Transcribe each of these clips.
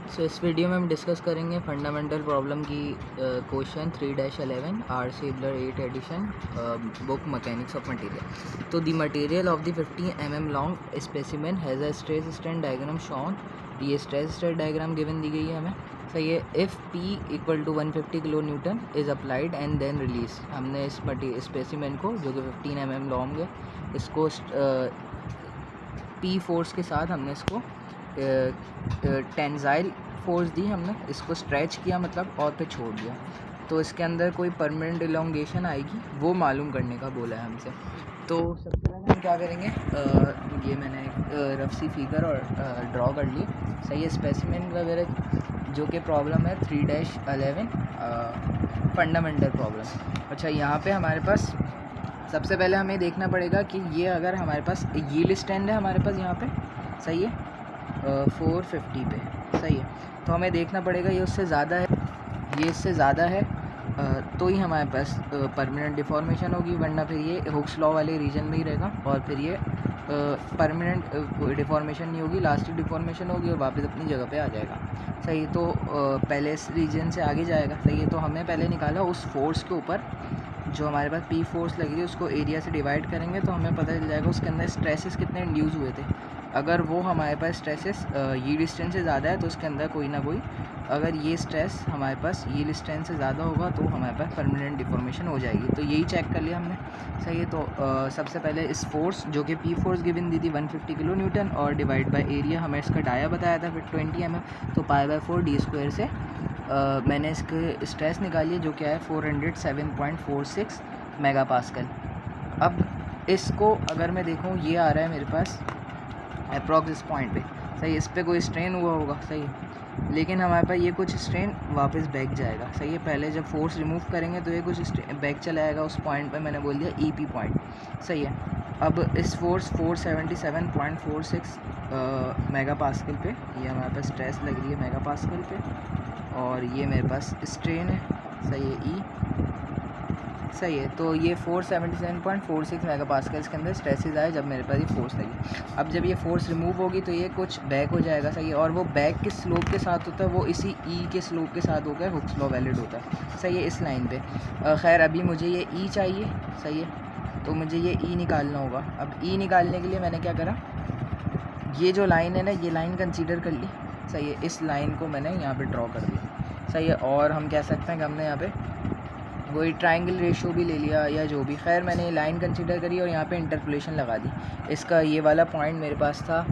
सो इस वीडियो में हम डिस्कस करेंगे फंडामेंटल प्रॉब्लम की question 3-11 R Hibbeler 8 edition book mechanics of material. तो the material of the 50 mm long specimen has a stress strain diagram shown. ये stress strain diagram given दी गई है हमें। सही है। If P equal to 150 kilo newton is applied and then release. हमने इस स्पेसिमेन को जो कि 15 mm लॉन्ग है इसको P फोर्स के साथ हमने इसको टेंजाइल फोर्स दी, हमने इसको स्ट्रेच किया मतलब और पे छोड़ दिया, तो इसके अंदर कोई परमानेंट इलोंगेशन आएगी वो मालूम करने का बोला है हमसे। तो सबसे पहले हम क्या करेंगे, ये मैंने एक रफ सी फिगर और ड्रॉ कर ली। सही है। स्पेसिमेन वगैरह जो कि प्रॉब्लम है 3-11 फंडामेंटल प्रॉब्लम। अच्छा, यहाँ पे हमारे पास सबसे पहले हमें देखना पड़ेगा कि ये अगर हमारे पास यील्ड स्ट्रेंथ है हमारे पास यहाँ पे, सही है, 450 पे, सही है, तो हमें देखना पड़ेगा ये उससे ज़्यादा है, ये इससे ज़्यादा है, तो ही हमारे पास परमानेंट डिफॉर्मेशन होगी, वरना फिर ये हुक्स लॉ वाले रीजन में ही रहेगा और फिर ये परमानेंट डिफॉर्मेशन नहीं होगी, लास्टिक डिफॉर्मेशन होगी और वापस अपनी जगह पे आ जाएगा। सही, तो पहले इस रीजन से आगे जाएगा। सही है। तो हमने पहले निकाला उस फोर्स के ऊपर जो हमारे पास P फोर्स लगी थी उसको एरिया से डिवाइड करेंगे तो हमें पता चल जाएगा उसके अंदर स्ट्रेसेस कितने इंड्यूस हुए थे। अगर वो हमारे पास स्ट्रेसेस यील्ड स्ट्रेंथ से ज़्यादा है तो उसके अंदर कोई ना कोई, अगर ये स्ट्रेस हमारे पास यील्ड स्ट्रेंथ से ज़्यादा होगा तो हमारे पास परमानेंट डिफॉर्मेशन हो जाएगी। तो यही चेक कर लिया हमने। सही है। तो सबसे पहले इस फोर्स जो कि P फोर्स गिवन दी थी 150 किलो न्यूटन और डिवाइड बाय एरिया हमें इसका डाया बताया था फिर 20 mm, तो π/4 d² से मैंने इसके स्ट्रेस निकाली है जो क्या है 407.46 मेगा पास्कल। अब इसको अगर मैं देखूँ ये आ रहा है मेरे पास अप्रॉक्स इस पॉइंट पे, सही है, इस पर कोई स्ट्रेन हुआ होगा, सही है, लेकिन हमारे पास ये कुछ स्ट्रेन वापस बैक जाएगा। सही है। पहले जब फोर्स रिमूव करेंगे तो ये कुछ बैक चला जाएगा उस पॉइंट पे, मैंने बोल दिया EP पॉइंट। सही है। अब इस फोर्स 477.46 मेगा पास्कल पे ये हमारे पास स्ट्रेस लग रही है मेगा पास्कल पे और ये मेरे पास स्ट्रेन है। सही है, E। सही है। तो ये 477.46 मेगा पास्कल के अंदर स्ट्रेसेस आए जब मेरे पास ये फोर्स लगी। अब जब ये फोर्स रिमूव होगी तो ये कुछ बैक हो जाएगा। सही है। और वो बैक किस स्लोप के साथ होता है, वो इसी E के स्लोप के साथ होकर हुक्स लॉ वैलिड होता है। सही है, इस लाइन पे। खैर अभी मुझे ये E चाहिए। सही है। तो मुझे ये E निकालना होगा। अब E निकालने के लिए मैंने क्या करा, ये जो लाइन है ना ये लाइन कंसीडर कर ली। सही है। इस लाइन को मैंने यहाँ पे ड्रॉ कर दिया। सही है। और हम कह सकते हैं कि हमने यहाँ पे वही ट्रायंगल रेशियो भी ले लिया या जो भी, खैर मैंने ये लाइन कंसीडर करी और यहाँ पे इंटरपोलेशन लगा दी। इसका ये वाला पॉइंट मेरे पास था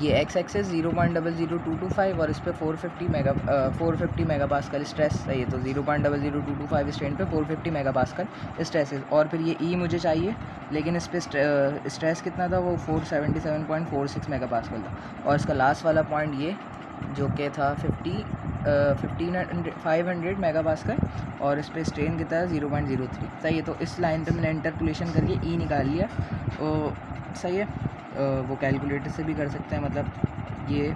ये एक्स एक्सेस 0.00225 और इस पर 450 मेगा पास्कल स्ट्रेस। सही है। तो 0.00225 स्ट्रेन पे 450 मेगा पास्कल स्ट्रेस और फिर ये E मुझे चाहिए, लेकिन इस पर स्ट्रेस कितना था, वो 477.46 मेगा पास्कल था और इसका लास्ट वाला पॉइंट ये जो कि था 500 मेगा पास्कल और इस पर स्ट्रेन कितना है 0.03। सही है। तो इस लाइन पे मैंने इंटरपोलेशन करके E निकाल लिया। तो सही है, वो कैलकुलेटर से भी कर सकते हैं, मतलब ये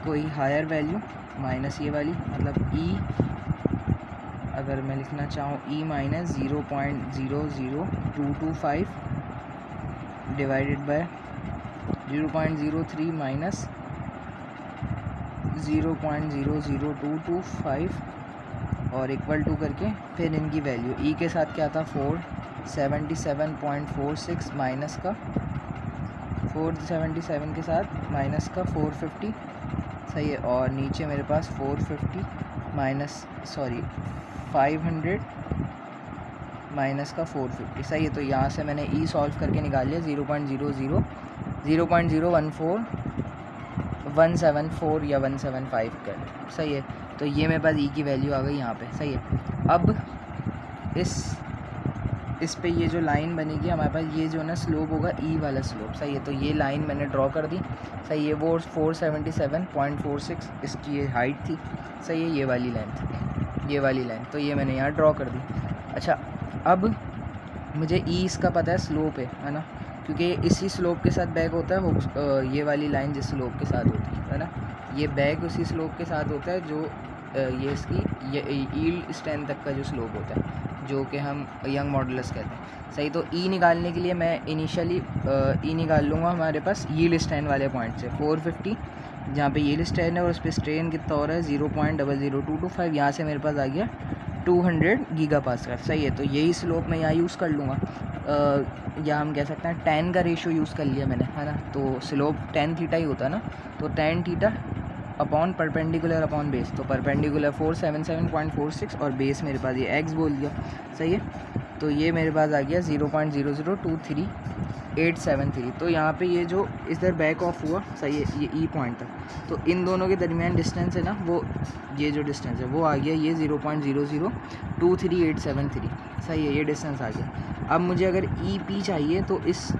कोई हायर वैल्यू माइनस ये वाली, मतलब E अगर मैं लिखना चाहूँ E minus 0.00225 divided by 0.03 minus 0.00225 और इक्वल टू करके फिर इनकी वैल्यू E के साथ क्या था 477.46 माइनस का 477 के साथ माइनस का 450। सही है। और नीचे मेरे पास 450 माइनस 500 माइनस का 450। सही है। तो यहाँ से मैंने E सॉल्व करके निकाल लिया 0.174 या 175 कर। सही है। तो ये मेरे पास E की वैल्यू आ गई यहाँ पे। सही है। अब इस पे ये जो लाइन बनेगी हमारे पास, ये जो ना स्लोप होगा E वाला स्लोप। सही है। तो ये लाइन मैंने ड्रॉ कर दी। सही है। वो 477.46 इसकी ये हाइट थी। सही है। ये वाली लेंथ, ये वाली लाइन, तो ये मैंने यहाँ ड्रॉ कर दी। अच्छा, अब मुझे E इसका पता है स्लोप है ना, क्योंकि इसी स्लोप के साथ बैक होता है ये वाली लाइन जिस स्लोप के साथ होती है ना, ये बैक उसी स्लोप के साथ होता है जो ये इसकी ये यील्ड स्ट्रेंथ तक का जो स्लोप होता है जो कि हम यंग मॉडुलस कहते हैं। सही। तो E निकालने के लिए मैं इनिशियली E निकाल लूँगा हमारे पास यील्ड स्ट्रेंथ वाले पॉइंट से 450 जहाँ पे यील्ड स्ट्रेन है और उस पर स्ट्रेन कितना हो रहा है 0.00225, यहाँ से मेरे पास आ गया 200 गीगा पास्कल। सही है, तो यही स्लोप मैं यहाँ यूज़ कर लूँगा, या हम कह सकते हैं tan का रेशो यूज़ कर लिया मैंने, है ना। तो स्लोप tan थीटा ही होता है ना, तो tan theta upon perpendicular upon base, तो परपेंडिकुलर 477.46 और बेस मेरे पास ये x बोल दिया। सही है, तो ये मेरे पास आ गया 0.0023873। तो यहाँ पे ये जो इधर बैक ऑफ हुआ, सही है, ये ई पॉइंट था, तो इन दोनों के दरमियान डिस्टेंस है ना, वो ये जो डिस्टेंस है वो आ गया ये 0.0023873। सही है, ये डिस्टेंस आ गया। अब मुझे अगर ई पी चाहिए तो इस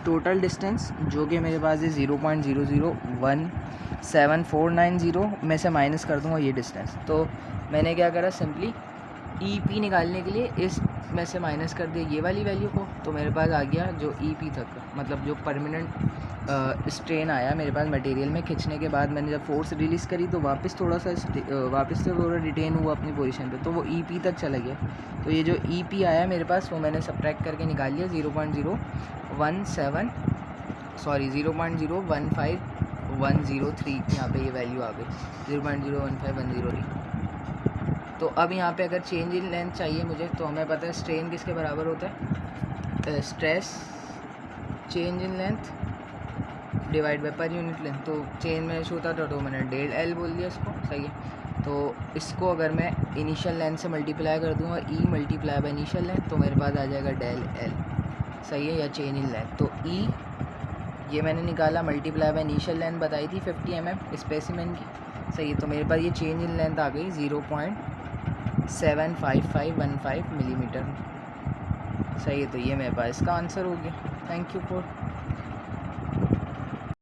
टोटल डिस्टेंस जो कि मेरे पास है 0.001749 में से माइनस कर दूँगा ये डिस्टेंस। तो मैंने क्या करा, सिंपली ई पी निकालने के लिए इस में से माइनस कर दिया ये वाली वैल्यू को, तो मेरे पास आ गया जो ई पी तक, मतलब जो परमानेंट स्ट्रेन आया मेरे पास मटेरियल में खिंचने के बाद मैंने जब फोर्स रिलीज़ करी तो वापस थोड़ा सा वापस से थोड़ा रिटेन हुआ अपनी पोजीशन पे, तो वो ई पी तक चला गया। तो ये जो ई पी आया मेरे पास वो मैंने सब्ट्रैक्ट करके निकाल लिया 0.015,103, यहाँ पे ये वैल्यू आ गई 0.015103। तो अब यहाँ पे अगर चेंज इन लेंथ चाहिए मुझे, तो हमें पता है स्ट्रेन किसके बराबर होता है, stress change in length divide by per unit length. तो चेंज में शो होता था तो मैंने डेल एल बोल दिया इसको। सही है, तो इसको अगर मैं इनिशियल लेंथ से मल्टीप्लाई कर दूँगा ई मल्टीप्लाई बाय इनिशियल लेंथ, तो मेरे पास आ जाएगा डेल एल। सही है, या चेंज इन लेंथ। तो ई ये मैंने निकाला, मल्टीप्लाई बाय इनिशियल लेंथ बताई थी 50 mm स्पेसिमेन की। सही है, तो मेरे पास ये चेंज इन लेंथ आ गई 0.75515 मिलीमीटर। सही है, तो ये मेरे पास इसका आंसर हो गया। Thank you for